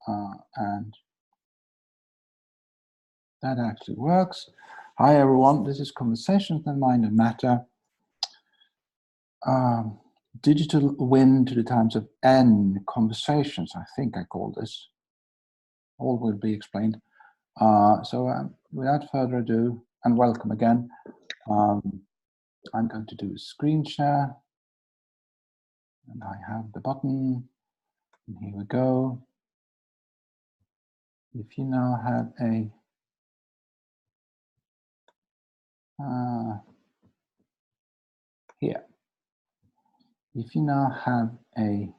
and that actually works. Hi everyone, this is Conversations That Mind and Matter. Digital win to the times of N conversations, I think I call this. All will be explained. Without further ado, and welcome again, I'm going to do a screen share. And I have the button, and here we go. If you now have a here. If you now have a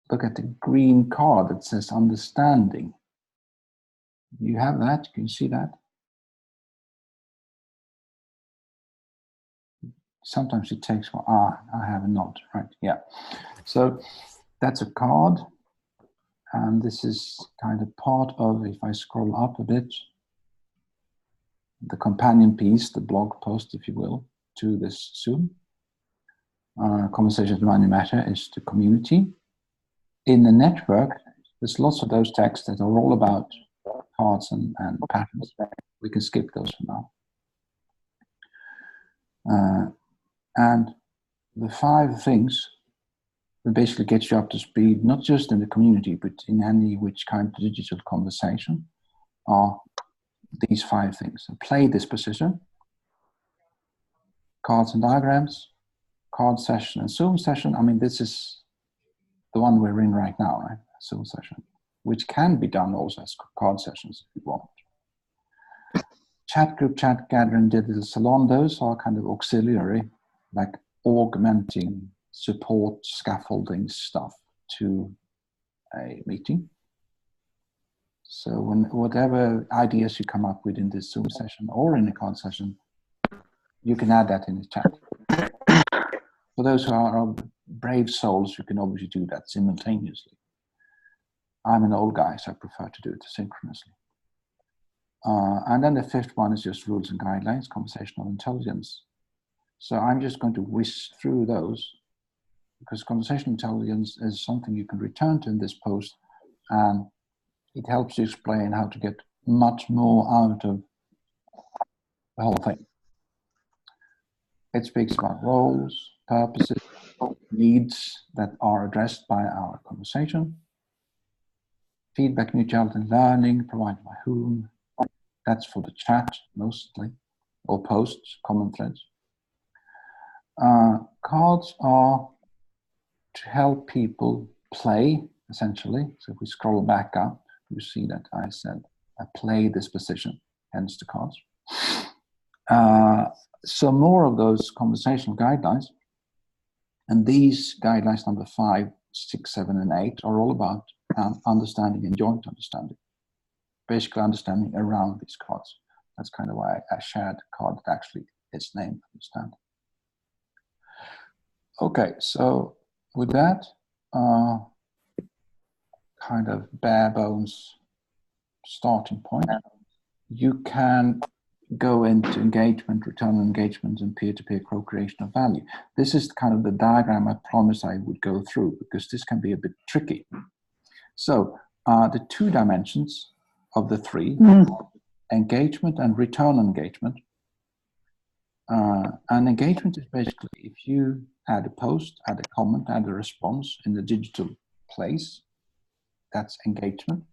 look at the green card that says understanding. You have that, you can see that. Sometimes it takes one. I have not, right? Yeah. So that's a card. And this is kind of part of, if I scroll up a bit, the companion piece, the blog post, if you will, to this Zoom. Conversations That Mind and Matter is the community. In the network, there's lots of those texts that are all about cards and patterns. We can skip those for now. And the 5 things that basically get you up to speed, not just in the community, but in any which kind of digital conversation, are these 5 things. So play disposition, cards and diagrams, card session and Zoom session. I mean, this is the one we're in right now, right? Zoom session, which can be done also as card sessions if you want. Chat group, chat gathering, digital salon, those are kind of auxiliary, like augmenting support, scaffolding stuff to a meeting. So whatever ideas you come up with in this Zoom session or in a card session, you can add that in the chat. For those who are brave souls, you can obviously do that simultaneously. I'm an old guy, so I prefer to do it synchronously. And then the 5th one is just rules and guidelines, conversational intelligence. So I'm just going to whiz through those, because conversational intelligence is something you can return to in this post, and it helps you explain how to get much more out of the whole thing. It speaks about roles, purposes, needs that are addressed by our conversation. Feedback, mutuality, and learning, provided by whom? That's for the chat, mostly, or posts, common threads. Cards are to help people play, essentially. So if we scroll back up, you see that I said I play disposition, hence the cards. So more of those conversational guidelines, and these guidelines number 5, 6, 7, and 8 are all about understanding and joint understanding. Basically understanding around these cards. That's kind of why I shared a card that actually is named understand. Okay, so with that, kind of bare bones starting point, you can go into engagement, return on engagement, and peer-to-peer co-creation of value. This is kind of the diagram I promised I would go through, because this can be a bit tricky. So the 2 dimensions of the 3, engagement and return on engagement. And engagement is basically if you add a post, add a comment, add a response in the digital place, that's engagement.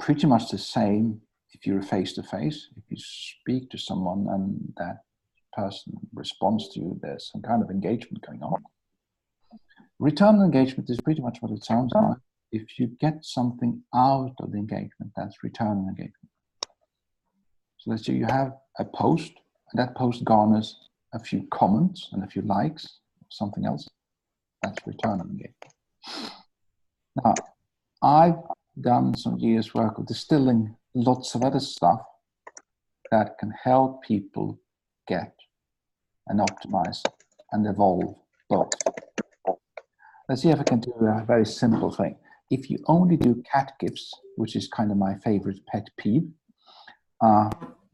Pretty much the same if you're face-to-face. If you speak to someone and that person responds to you, there's some kind of engagement going on. Return on engagement is pretty much what it sounds like. If you get something out of the engagement, that's return on engagement. So let's say you have a post, and that post garners a few comments and a few likes, something else. That's return on engagement. Now, I've done some years' work of distilling lots of other stuff that can help people get and optimize and evolve both. Let's see if I can do a very simple thing. If you only do cat gifs, which is kind of my favorite pet peeve,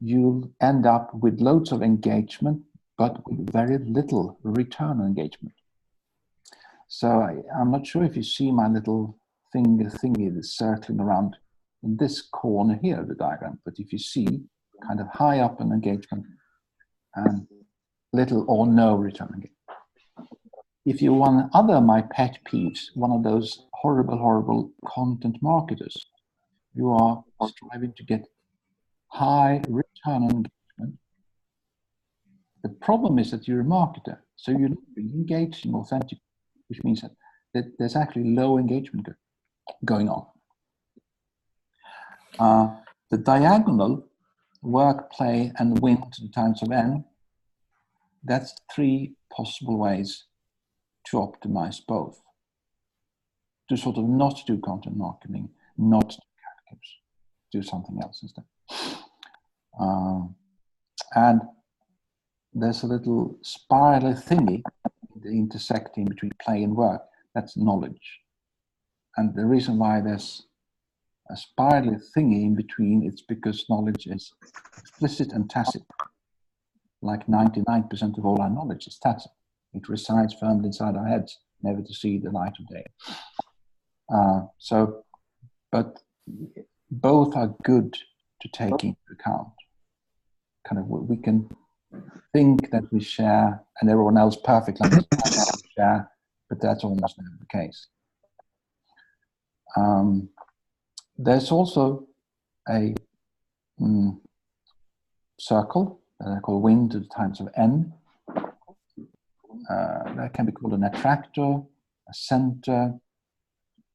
you'll end up with loads of engagement, but with very little return on engagement. So I'm not sure if you see my little finger thingy that's circling around in this corner here of the diagram, but if you see kind of high up in engagement and little or no return engagement. If you're one other my pet peeves, one of those horrible content marketers, you are striving to get high return on engagement. The problem is that you're a marketer, so you're not really engaging authentically, which means that there's actually low engagement going on. The diagonal work, play, and win to the times of n, that's 3 possible ways to optimize both. To sort of not do content marketing, not do categories, do something else instead. And there's a little spiral thingy intersecting between play and work. That's knowledge. And the reason why there's a spiral thingy in between, it's because knowledge is explicit and tacit. Like 99% of all our knowledge is tacit. It resides firmly inside our heads, never to see the light of day. But both are good to take into account. Kind of, we can think that we share and everyone else perfectly understands that we share, but that's almost never the case. There's also a circle that I call win to the times of n. That can be called an attractor, a center,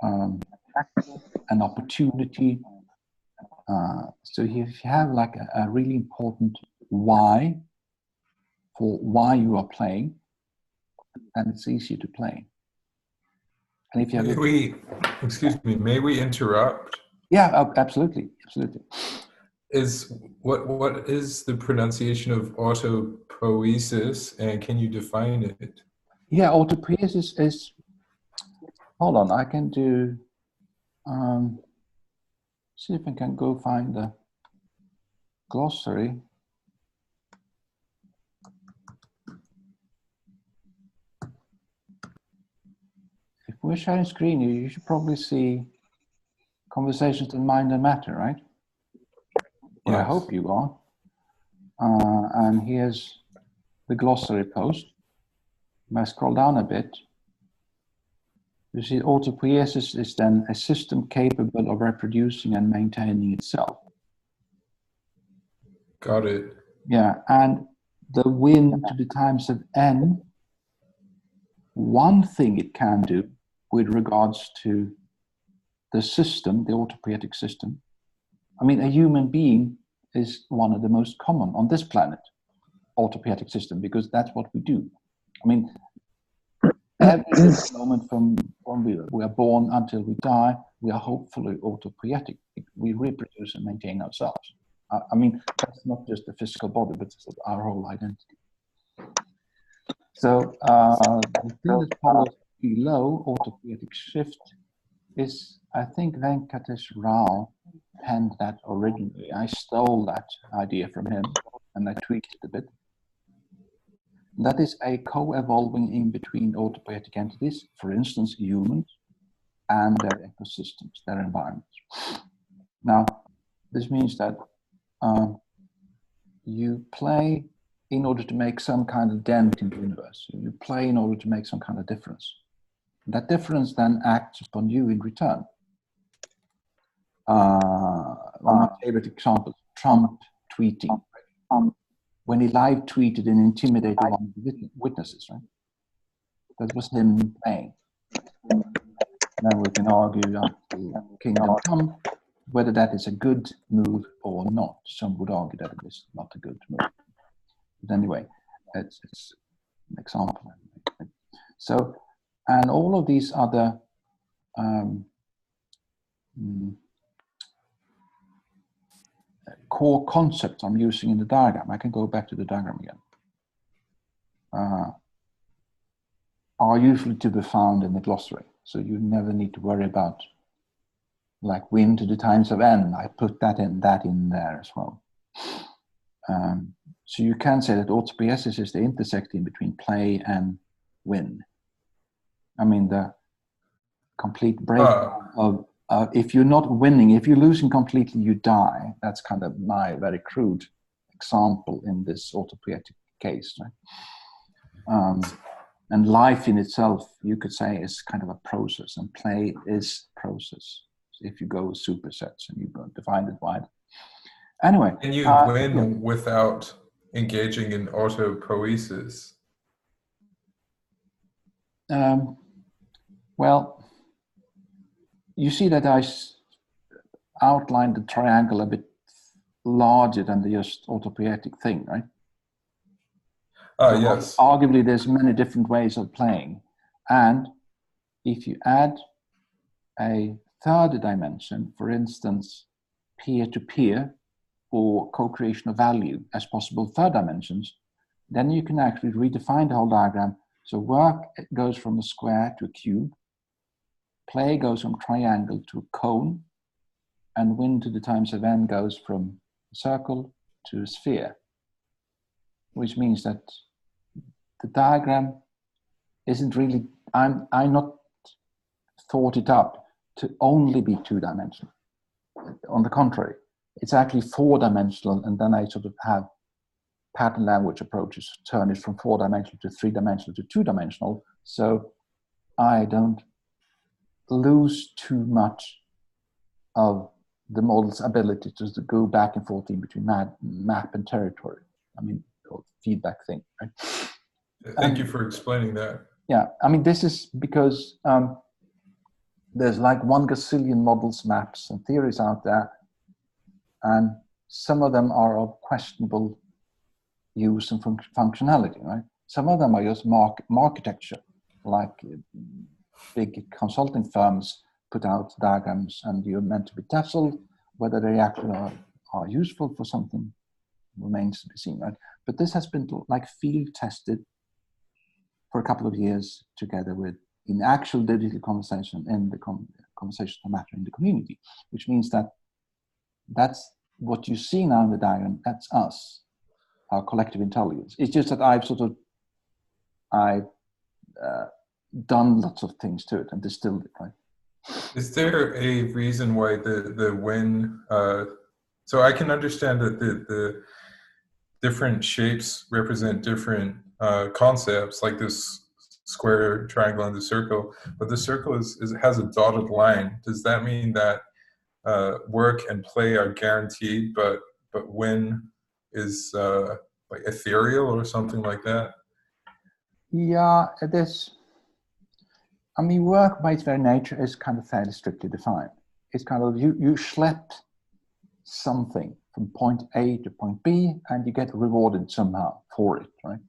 an opportunity. So if you have like a really important why for why you are playing, then it's easier to play. And if you have excuse me, may we interrupt? Yeah, absolutely. What is the pronunciation of autopoiesis, and can you define it? Yeah, autopoiesis is, hold on, I can do, see if I can go find the glossary. If we're sharing screen, you should probably see conversations in mind and matter, right? Well, yes. I hope you are. And here's the glossary post. If I scroll down a bit, you see autopoiesis is then a system capable of reproducing and maintaining itself. Got it. Yeah, and the win to the times of n, one thing it can do with regards to the system, the autopoietic system. I mean, a human being is one of the most common on this planet, autopoietic system, because that's what we do. I mean, every moment from when we are born until we die, we are hopefully autopoietic. We reproduce and maintain ourselves. I mean, that's not just the physical body, but it's our whole identity. So the thing that follows below autopoietic shift is, I think Venkatesh Rao penned that originally. I stole that idea from him and I tweaked it a bit. That is a co-evolving in between autopoietic entities, for instance, humans, and their ecosystems, their environments. Now, this means that you play in order to make some kind of dent in the universe. You play in order to make some kind of difference. That difference then acts upon you in return. One of my favorite examples, Trump tweeting. When he live tweeted and intimidated one of the witnesses, right? That was him playing. Then we can argue until kingdom come whether that is a good move or not. Some would argue that it is not a good move. But anyway, it's an example. So, and all of these other core concepts I'm using in the diagram, I can go back to the diagram again, are usually to be found in the glossary. So you never need to worry about like win to the times of n. I put that in there as well. So you can say that autopoiesis is the intersecting between play and win. I mean, the complete Uh, breakdown of if you're not winning, if you're losing completely, you die. That's kind of my very crude example in this autopoietic case, right? And life in itself, you could say, is kind of a process, and play is process. If you go with supersets and you go define it wide. Anyway, can you win without engaging in autopoiesis? Well, you see that I outlined the triangle a bit larger than the just autopoietic thing, right? So Yes. arguably, there's many different ways of playing. And if you add a third dimension, for instance, peer-to-peer or co-creation of value as possible third dimensions, then you can actually redefine the whole diagram. So work goes from a square to a cube, play goes from triangle to a cone, and win to the times of n goes from a circle to a sphere, which means that the diagram isn't really, I'm not thought it up to only be two-dimensional. On the contrary, it's actually four-dimensional, and then I sort of have pattern language approaches to turn it from four-dimensional to three-dimensional to two-dimensional, so I don't lose too much of the model's ability to go back and forth in between map and territory. I mean, feedback thing, right? Thank you for explaining that. Yeah, I mean, this is because there's like 1 gazillion models, maps, and theories out there, and some of them are of questionable use and functionality, right? Some of them are just architecture, like big consulting firms put out diagrams and you're meant to be tasseled. Whether they actually are useful for something remains to be seen, right? But this has been like field tested for a couple of years together with in actual digital conversation and the conversational matter in the community, which means that that's what you see now in the diagram, that's us, our collective intelligence. It's just that I've done lots of things to it and distilled it, right? Is there a reason why the when, so I can understand that the different shapes represent different concepts, like this square, triangle, and the circle, but the circle has a dotted line. Does that mean that work and play are guaranteed, but when is like ethereal or something like that? Yeah, it is. I mean, work by its very nature is kind of fairly strictly defined. It's kind of, you schlep something from point A to point B and you get rewarded somehow for it, right?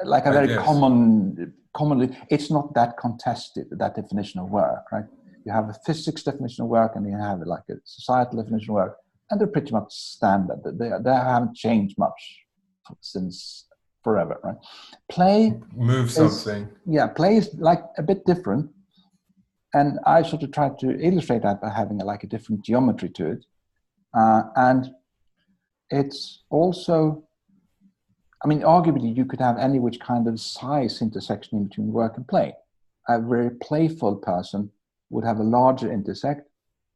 Like a very commonly, it's not that contested, that definition of work, right? You have a physics definition of work and you have like a societal definition of work, and they're pretty much standard. They haven't changed much since forever, right? Play move something. Play is like a bit different, and I sort of tried to illustrate that by having like a different geometry to it, and it's also, I mean, arguably you could have any which kind of size intersection in between work and play. A very playful person would have a larger intersect,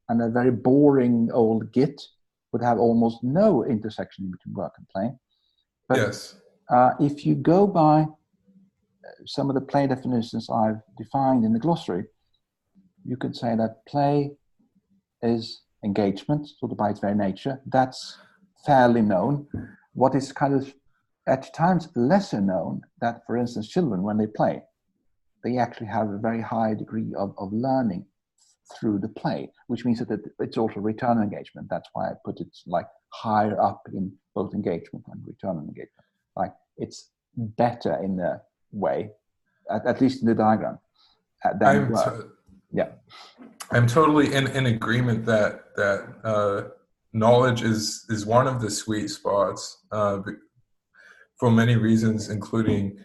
and a very boring old git would have almost no intersection in between work and play. But yes. If you go by some of the play definitions I've defined in the glossary, you could say that play is engagement, sort of by its very nature. That's fairly known. What is kind of at times lesser known, that for instance, children, when they play, they actually have a very high degree of learning through the play, which means that it's also return engagement. That's why I put it like higher up in both engagement and return engagement. Like it's better in a way, at least in the diagram. I'm totally in agreement that knowledge is one of the sweet spots for many reasons, including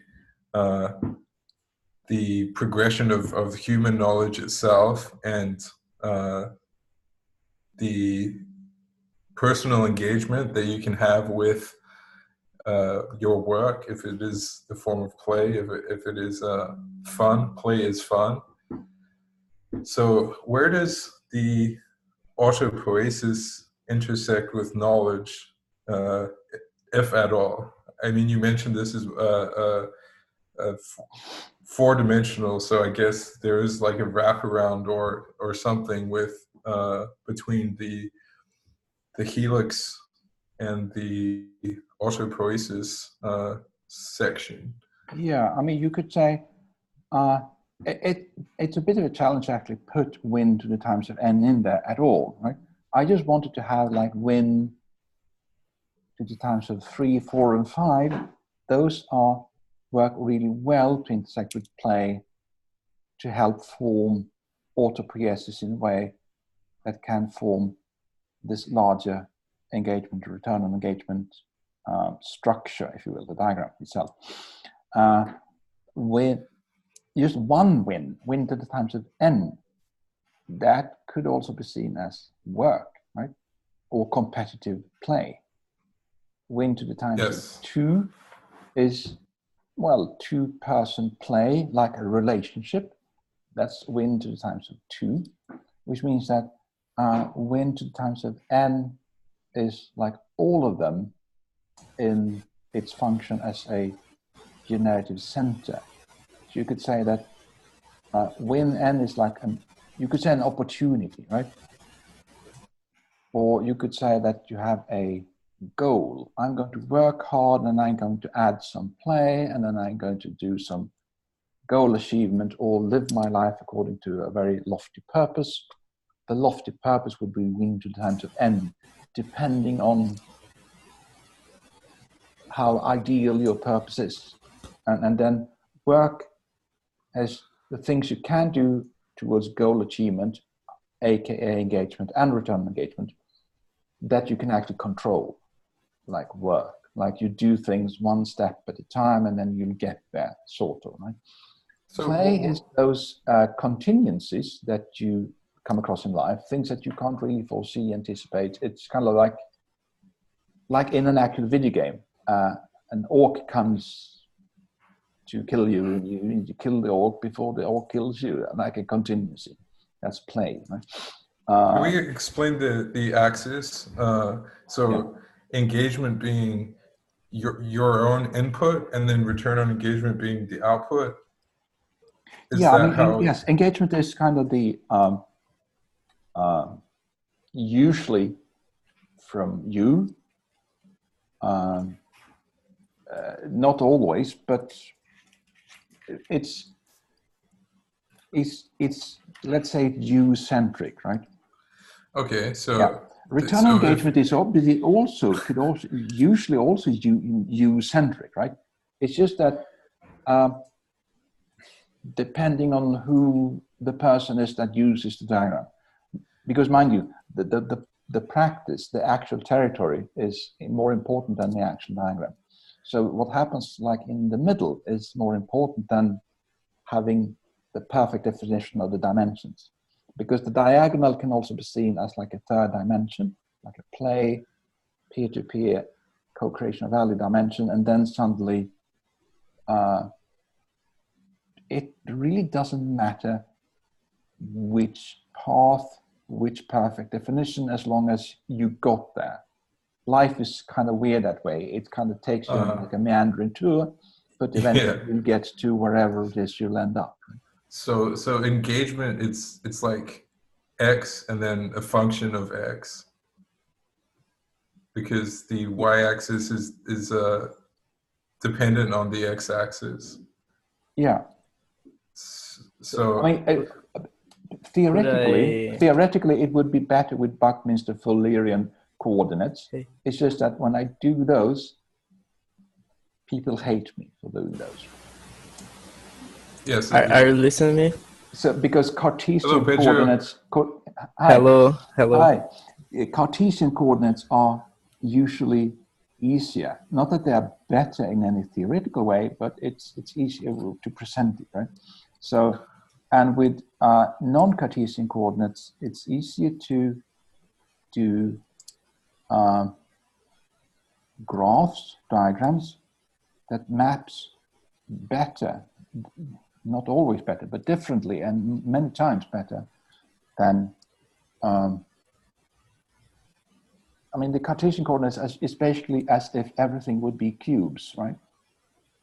the progression of human knowledge itself and the personal engagement that you can have with your work, if it is the form of play, if it is fun, play is fun. So where does the autopoiesis intersect with knowledge, if at all? I mean, you mentioned this is four-dimensional, so I guess there is like a wraparound or something with between the helix and the autopoiesis section. Yeah, I mean, you could say it's a bit of a challenge to actually put win to the times of n in there at all, right? I just wanted to have like win to the times of 3, 4, and 5. Those work really well to intersect with play to help form autopoiesis in a way that can form this larger engagement, return on engagement structure, if you will, the diagram itself. With just one win to the times of n, that could also be seen as work, right? Or competitive play. Win to the times Yes. of 2 is, well, two-person play, like a relationship. That's win to the times of 2, which means that win to the times of n is like all of them in its function as a generative center. So you could say that win n is like you could say an opportunity, right? Or you could say that you have a goal. I'm going to work hard and I'm going to add some play and then I'm going to do some goal achievement or live my life according to a very lofty purpose. The lofty purpose would be win to the times of n, depending on how ideal your purpose is. And then work as the things you can do towards goal achievement, aka engagement and return engagement, that you can actually control, like work. Like you do things one step at a time and then you'll get there, sort of, right? So play is those contingencies that you come across in life, things that you can't really foresee, anticipate. It's kind of like in an actual video game. An orc comes to kill you, and you need to kill the orc before the orc kills you, like a contingency. That's play, right? Can we explain the axis? Engagement being your own input, and then return on engagement being the output. Yes, engagement is kind of the usually from you. Not always, but it's let's say you-centric, right? Okay, so yeah. Return on engagement is obviously usually also you-centric, right? It's just that depending on who the person is that uses the diagram, because mind you, the practice, the actual territory is more important than the actual diagram. So what happens like in the middle is more important than having the perfect definition of the dimensions, because the diagonal can also be seen as like a third dimension, like a play, peer-to-peer, co-creation of value dimension, and then suddenly it really doesn't matter which path, which perfect definition, as long as you got there. Life is kind of weird that way. It kind of takes you on like a meandering tour, but eventually you'll get to wherever it is you'll end up. So engagement, it's like X and then a function of X, because the Y-axis is dependent on the X-axis. Yeah. So I mean, theoretically, it would be better with Buckminster Fullerian coordinates. Okay. It's just that when I do those, people hate me for doing those. Yes. Are you listening to me? So because Cartesian Hello, coordinates. Hello. Hi. Cartesian coordinates are usually easier. Not that they are better in any theoretical way, but it's easier to present it, right? So, and with non-Cartesian coordinates, it's easier to do graphs, diagrams that maps better, not always better, but differently and many times better than, I mean, the Cartesian coordinates is basically as if everything would be cubes, right?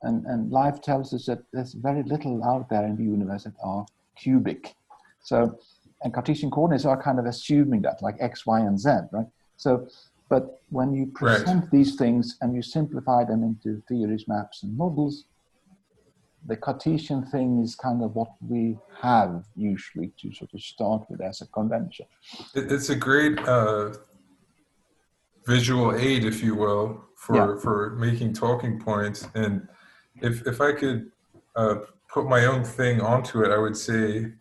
And life tells us that there's very little out there in the universe that are cubic. So, and Cartesian coordinates are kind of assuming that, like X, Y, and Z, right? So, but when you present these things and you simplify them into theories, maps, and models, the Cartesian thing is kind of what we have usually to sort of start with as a convention. It's a great visual aid, if you will, for making talking points. And if I could put my own thing onto it, I would say,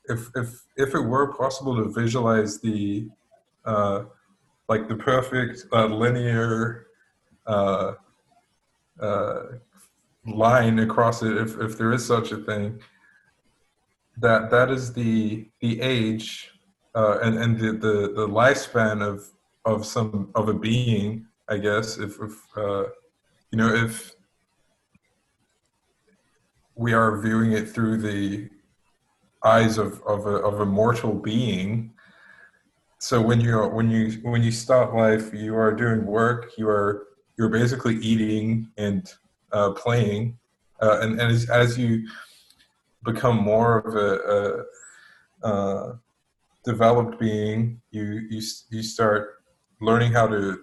if it were possible to visualize the like the perfect linear line across it, if there is such a thing, that is the age and the lifespan of a being, I guess, if you know, if we are viewing it through the eyes of a mortal being. So when you start life, you are doing work, you're basically eating and playing, and as you become more of a developed being, you start learning how to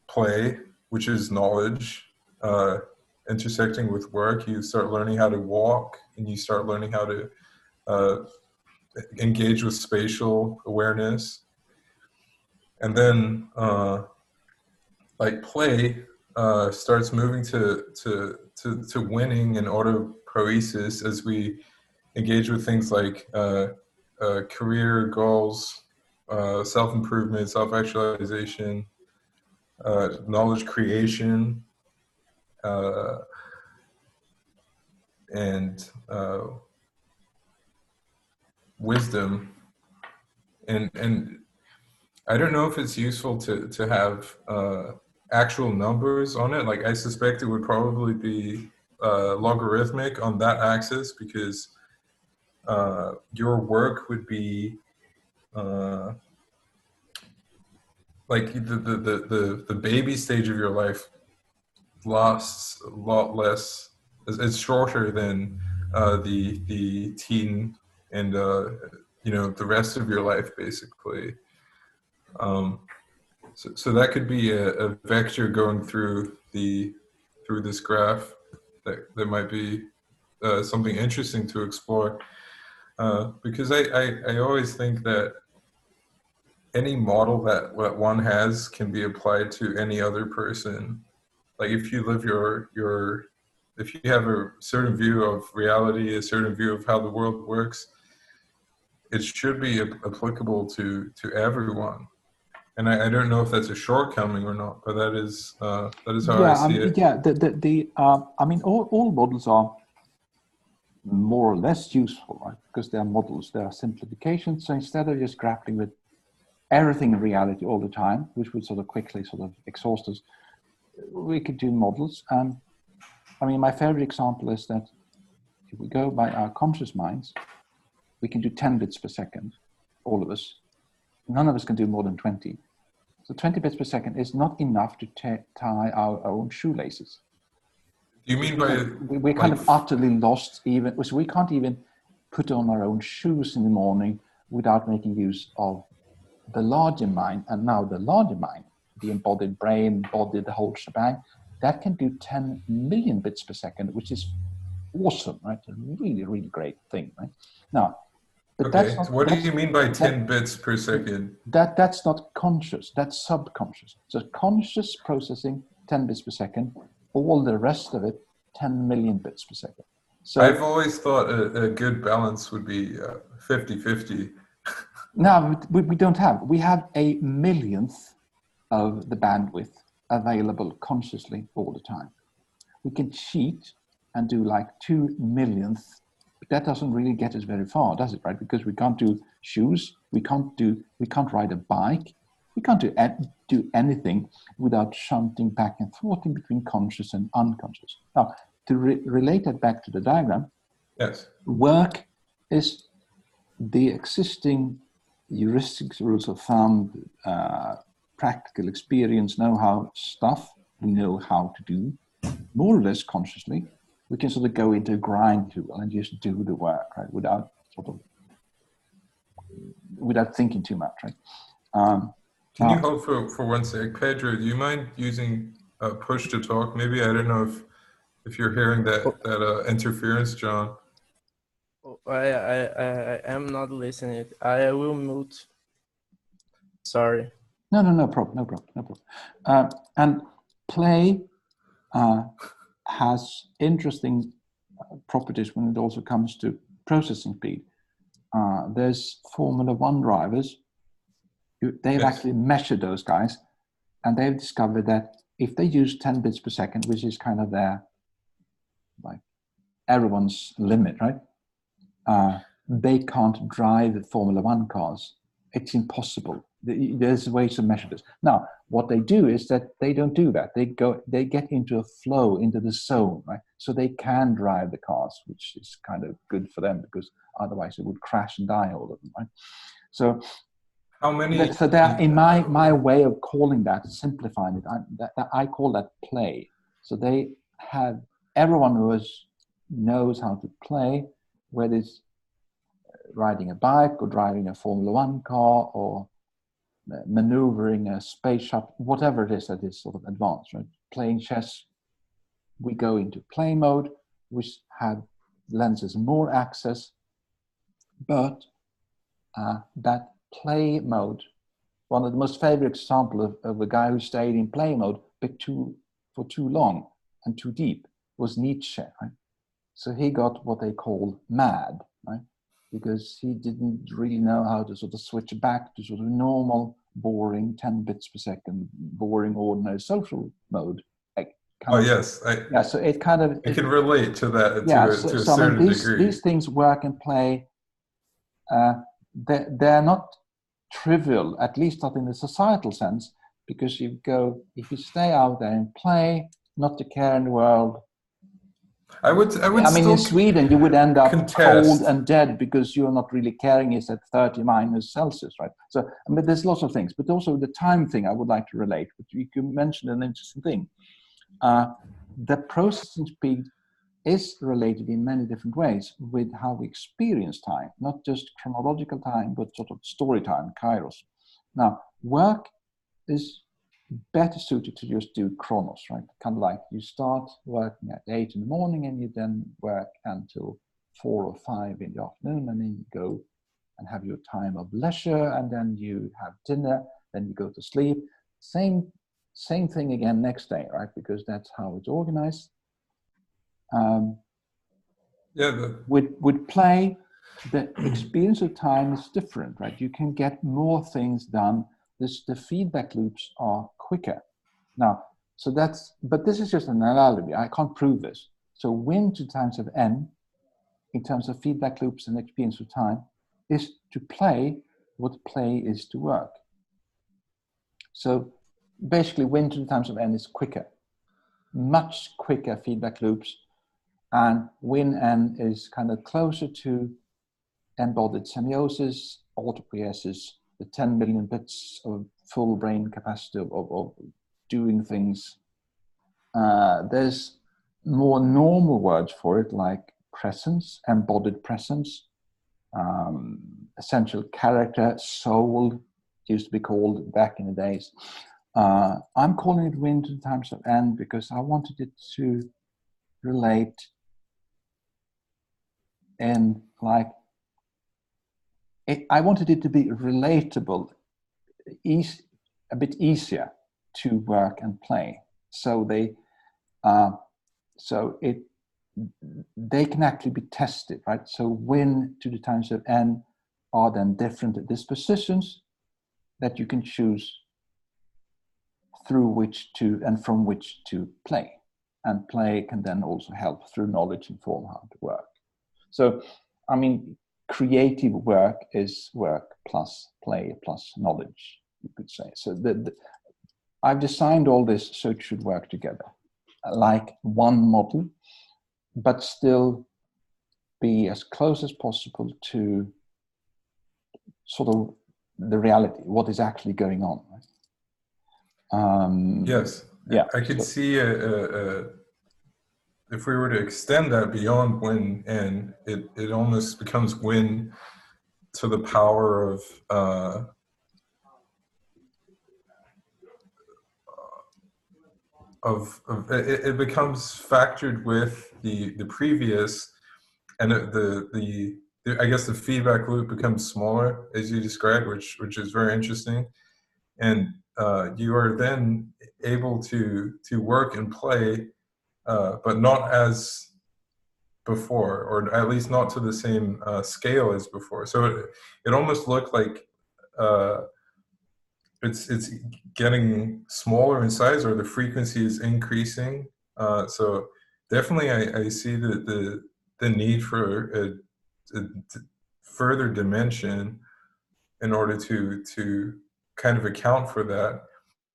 play, which is knowledge, intersecting with work. You start learning how to walk, and you start learning how to engage with spatial awareness. And then like play starts moving to winning and autopoiesis as we engage with things like career goals, self-improvement, self-actualization, knowledge creation, and wisdom. And I don't know if it's useful to have actual numbers on it. Like, I suspect it would probably be logarithmic on that axis, because your work would be like the baby stage of your life lasts a lot less. It's shorter than the teen and you know, the rest of your life, basically. So that could be a vector going through this graph that might be something interesting to explore, because I always think that any model that one has can be applied to any other person. Like, if you live if you have a certain view of reality, a certain view of how the world works, it should be applicable to everyone. And I don't know if that's a shortcoming or not, but that is how I see it. Yeah, I mean, all models are more or less useful, right? Because they are models, they are simplifications. So instead of just grappling with everything in reality all the time, which would sort of quickly sort of exhaust us, we could do models. I mean, my favorite example is that if we go by our conscious minds, we can do 10 bits per second, all of us. None of us can do more than 20. So 20 bits per second is not enough to tie our own shoelaces. You mean by... We're kind of utterly lost, even, so we can't even put on our own shoes in the morning without making use of the larger mind. And now the larger mind, the embodied brain, body, the whole shebang, that can do 10 million bits per second, which is awesome, right? A really, really great thing, right? Now, but okay, that's not, so what do you mean by 10 bits per second? That's not conscious, that's subconscious. So conscious processing, 10 bits per second, all the rest of it, 10 million bits per second. So I've always thought a good balance would be 50-50. No, we don't have. We have a millionth of the bandwidth available consciously all the time. We can cheat and do like 2 millionth, but that doesn't really get us very far, does it, right? Because we can't do shoes, we can't ride a bike, We can't do anything without shunting back and forth in between conscious and unconscious. Now, to relate that back to the diagram, yes, work is the existing heuristics, rules of thumb, practical experience, know-how stuff we know how to do, more or less consciously. We can sort of go into a grind tool and just do the work, right, without thinking too much, right? Can you hold for 1 sec? Pedro, do you mind using push to talk? Maybe, I don't know if you're hearing that interference, John. I am not listening. I will mute. Sorry. No problem. And play has interesting properties when it also comes to processing speed. There's Formula One drivers. They've Yes. actually measured those guys, and they've discovered that if they use 10 bits per second, which is kind of their, like, everyone's limit, right? They can't drive Formula One cars. It's impossible. There's ways to measure this. Now, what they do is that they don't do that. They get into a flow, into the zone, right? So they can drive the cars, which is kind of good for them, because otherwise it would crash and die, all of them, right? So, how many? So that, in my way of calling that, simplifying it, I call that play. So they have everyone who knows how to play, whether it's riding a bike or driving a Formula One car or maneuvering a space shuttle, whatever it is that is sort of advanced, right? Playing chess, we go into play mode, which lends us more access, but that play mode, one of the most favorite examples of a guy who stayed in play mode but for too long and too deep was Nietzsche, right? So he got what they call mad, right? Because he didn't really know how to sort of switch back to sort of normal, boring 10 bits per second, boring, ordinary social mode. So it kind of... I can relate to that to a so certain degree. These things work and play. They're not trivial, at least not in the societal sense, because if you stay out there and play, not to care in the world. I mean, in Sweden, you would end up contest. cold and dead because you're not really caring. It's at 30 minus Celsius, right? So, there's lots of things, but also the time thing I would like to relate. But you mentioned an interesting thing. The processing speed is related in many different ways with how we experience time, not just chronological time, but sort of story time, kairos. Now, work is better suited to just do chronos, right? Kind of like you start working at 8 in the morning and you then work until 4 or 5 in the afternoon, and then you go and have your time of leisure, and then you have dinner, then you go to sleep. Same thing again next day, right? Because that's how it's organized. With play, the experience of time is different, right? You can get more things done. The feedback loops are quicker. Now, but this is just an analogy. I can't prove this. So win 2 times of n, in terms of feedback loops and experience of time, is to play what play is to work. So basically, win 2 times of n is quicker, much quicker feedback loops, and win n is kind of closer to embodied semiosis, autopoiesis, the 10 million bits of full brain capacity of doing things. There's more normal words for it, like presence, embodied presence, essential character, soul, used to be called back in the days. I'm calling it win 2 times of n because I wanted it to relate in I wanted it to be relatable, a bit easier to work and play. So they can actually be tested, right? So win 2 times of n are then different dispositions that you can choose through which to and from which to play. And play can then also help through knowledge inform how to work. So, I mean, creative work is work plus play plus knowledge. you could say. So I've designed all this so it should work together, like one model, but still be as close as possible to sort of the reality, what is actually going on. Yes. Yeah. I could see if we were to extend that beyond win, and it almost becomes win to the power of it becomes factored with the previous, and the I guess the feedback loop becomes smaller, as you described, which is very interesting, and you are then able to work and play, but not as before, or at least not to the same scale as before. So it almost looked like it's getting smaller in size, or the frequency is increasing. So definitely, I see the need for a further dimension in order to kind of account for that.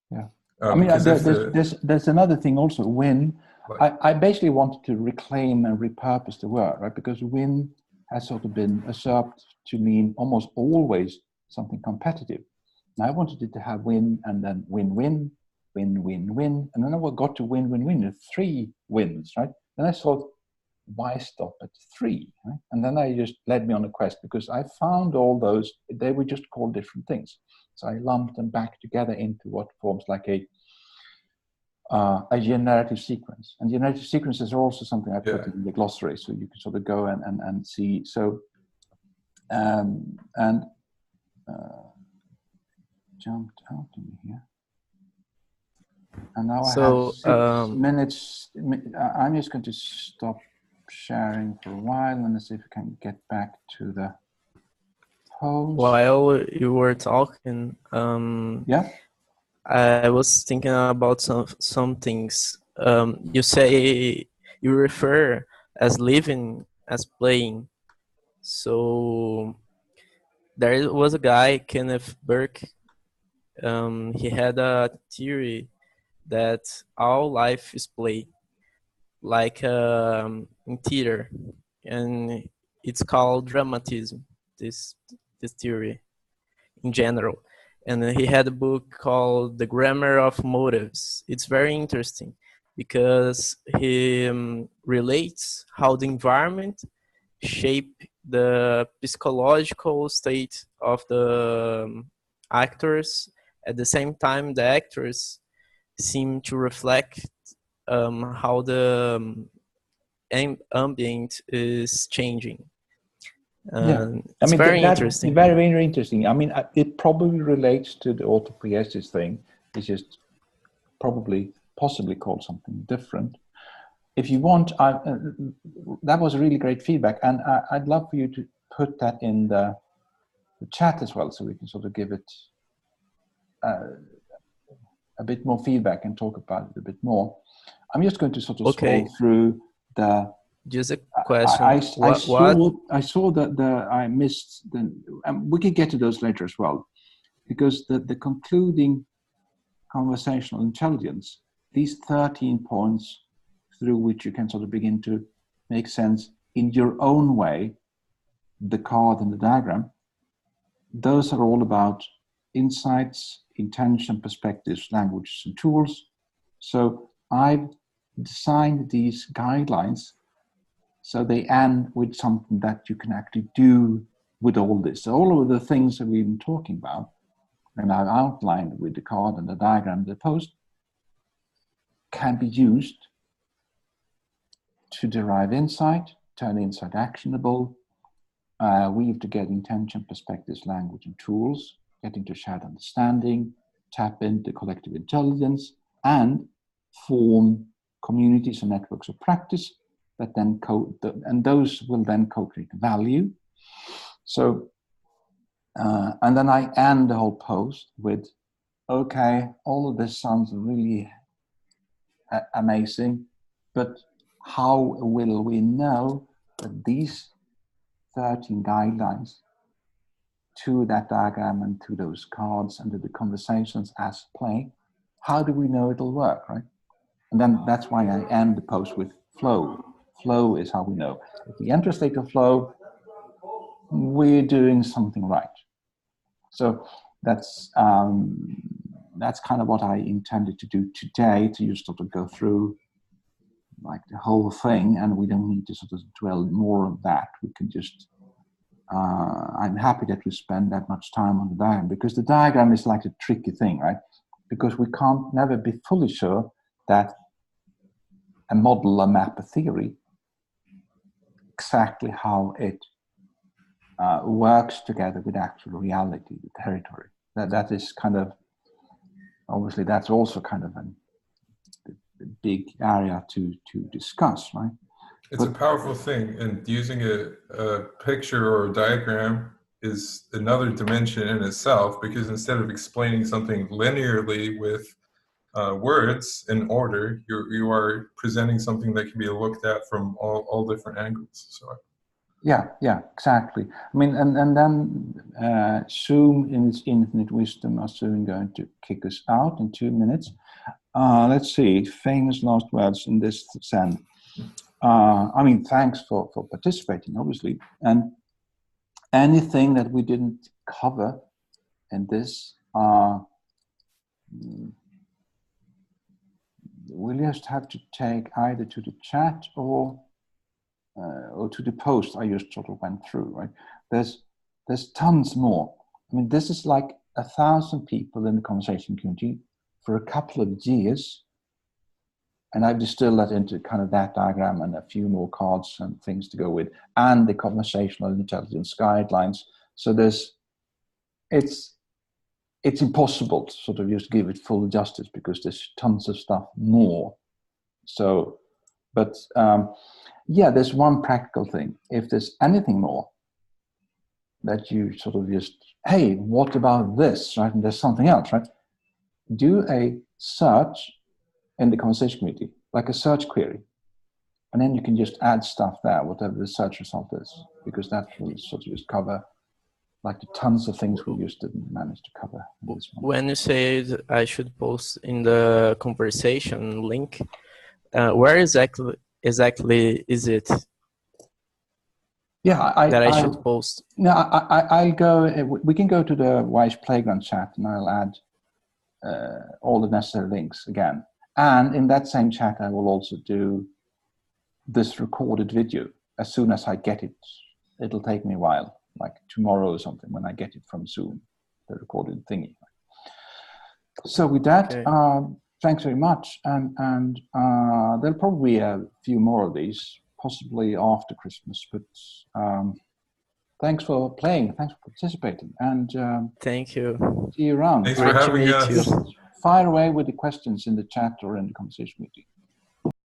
Yeah, I mean, there's another thing also. Win, I basically wanted to reclaim and repurpose the word, right? Because win has sort of been usurped to mean almost always something competitive. And I wanted it to have win and then win-win, win-win-win. And then I got to win-win-win, 3 wins, right? And I thought, why stop at 3? Right? And then I just led me on a quest, because I found all those, they were just called different things. So I lumped them back together into what forms like a generative sequence. And generative sequences are also something I put in the glossary, so you can sort of go and see. So, jumped out of me here. And now I have 6 minutes. I'm just going to stop sharing for a while and see if we can get back to the post. While you were talking, yeah, I was thinking about some things. You say you refer as living as playing. So there was a guy, Kenneth Burke. He had a theory that all life is play, like in theater, and it's called dramatism. This theory in general. And he had a book called The Grammar of Motives. It's very interesting because he relates how the environment shape the psychological state of the actors. At the same time, the actors seem to reflect how the ambient is changing. It's very interesting. Very, very interesting. I mean, it probably relates to the autopoiesis thing. It's just possibly called something different. If you want, that was really great feedback, and I'd love for you to put that in the chat as well, so we can sort of give it a bit more feedback and talk about it a bit more. I'm just going to sort of scroll through the. Just a question. I saw that I missed the. We could get to those later as well, because the concluding conversational intelligence, these 13 points through which you can sort of begin to make sense in your own way, the card and the diagram, those are all about insights, intention, perspectives, languages, and tools. So I've designed these guidelines so they end with something that you can actually do with all this. So all of the things that we've been talking about, and I've outlined with the card and the diagram, the post, can be used to derive insight, turn insight actionable, weave together intention, perspectives, language, and tools, getting to shared understanding, tap into collective intelligence, and form communities and networks of practice that then and those will then co-create value. So, and then I end the whole post with, okay, all of this sounds really amazing, but how will we know that these 13 guidelines to that diagram and to those cards and to the conversations as play, how do we know it'll work, right? And then that's why I end the post with flow. Flow is how we know. If we enter a state of flow, we're doing something right. So that's kind of what I intended to do today, to just sort of go through like the whole thing, and we don't need to sort of dwell more on that. We can just, I'm happy that we spend that much time on the diagram, because the diagram is like a tricky thing, right? Because we can't never be fully sure that a model, a map, a theory, exactly how it works together with actual reality, the territory. That is kind of, obviously that's also kind of a big area to discuss, right? It's a powerful thing, and using a picture or a diagram is another dimension in itself, because instead of explaining something linearly with words in order, you are presenting something that can be looked at from all different angles. So. Yeah, exactly. I mean, and then Zoom in its infinite wisdom are soon going to kick us out in 2 minutes. Let's see, famous last words in this sense. I mean, thanks for participating, obviously. And anything that we didn't cover in this, we'll just have to take either to the chat or to the post I just sort of went through, right? There's tons more. I mean, this is like 1,000 people in the conversation community for a couple of years. And I've distilled that into kind of that diagram and a few more cards and things to go with, and the conversational intelligence guidelines. So it's impossible to sort of just give it full justice, because there's tons of stuff more. So, but yeah, there's one practical thing. If there's anything more that you sort of just, hey, what about this, right? And there's something else, right? Do a search in the conversation community, like a search query. And then you can just add stuff there, whatever the search result is, because that will sort of just cover like the tons of things we just didn't manage to cover in this one. When you said I should post in the conversation link, where exactly is it? Yeah, I should post. No, I'll go. We can go to the Wise Playground chat, and I'll add all the necessary links again. And in that same chat, I will also do this recorded video as soon as I get it. It'll take me a while, like tomorrow or something, when I get it from Zoom, the recorded thingy. So with that, okay. Thanks very much. And there'll probably be a few more of these, possibly after Christmas. But thanks for playing. Thanks for participating. And thank you. See you around. Thanks for having us. Just fire away with the questions in the chat or in the conversation meeting.